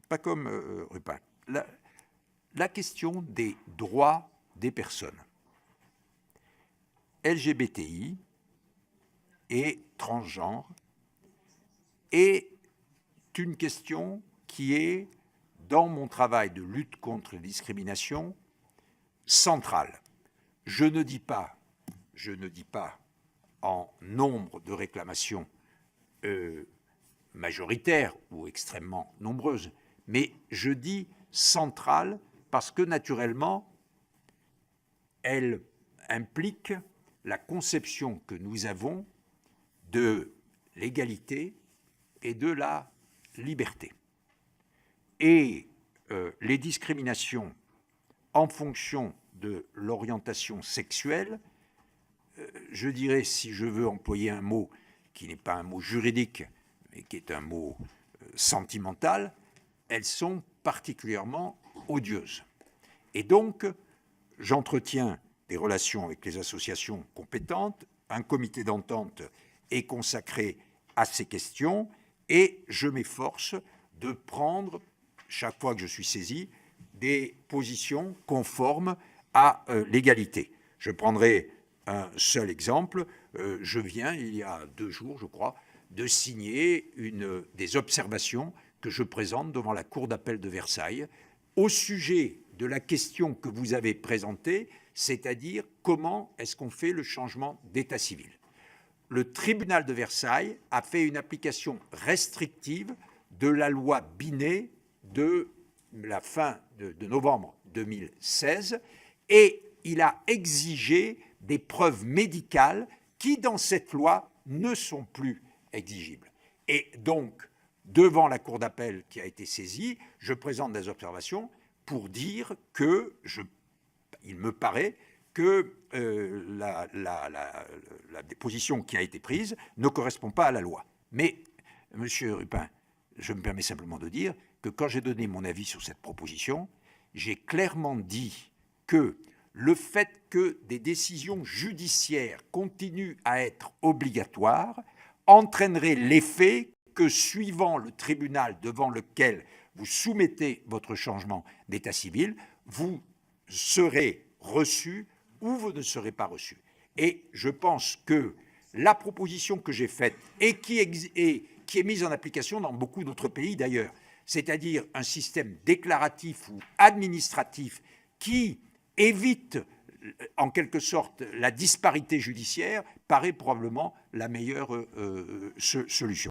pas comme Rupin. La question des droits des personnes LGBTI et transgenres est une question qui est, dans mon travail de lutte contre les discriminations, centrale. Je ne dis pas en nombre de réclamations majoritaires ou extrêmement nombreuses, mais je dis centrale parce que naturellement, elle implique la conception que nous avons de l'égalité et de la liberté. Et les discriminations en fonction de l'orientation sexuelle, je dirais, si je veux employer un mot qui n'est pas un mot juridique, mais qui est un mot sentimental, elles sont particulièrement odieuses. Et donc, j'entretiens des relations avec les associations compétentes, un comité d'entente est consacré à ces questions, et je m'efforce de prendre, chaque fois que je suis saisi, des positions conformes à l'égalité. Je prendrai un seul exemple. Je viens, il y a 2 jours, je crois, de signer des observations que je présente devant la Cour d'appel de Versailles au sujet de la question que vous avez présentée, c'est-à-dire comment est-ce qu'on fait le changement d'état civil. Le tribunal de Versailles a fait une application restrictive de la loi Binet de la fin de novembre 2016 et il a exigé des preuves médicales qui, dans cette loi, ne sont plus exigibles. Et donc, devant la Cour d'appel qui a été saisie, je présente des observations pour dire que, il me paraît, que la déposition qui a été prise ne correspond pas à la loi. Mais, Monsieur Rupin, je me permets simplement de dire que quand j'ai donné mon avis sur cette proposition, j'ai clairement dit que le fait que des décisions judiciaires continuent à être obligatoires entraînerait l'effet que, suivant le tribunal devant lequel vous soumettez votre changement d'état civil, vous serez reçu ou vous ne serez pas reçu. Et je pense que la proposition que j'ai faite et qui est mise en application dans beaucoup d'autres pays d'ailleurs, c'est-à-dire un système déclaratif ou administratif qui évite en quelque sorte la disparité judiciaire, paraît probablement la meilleure solution.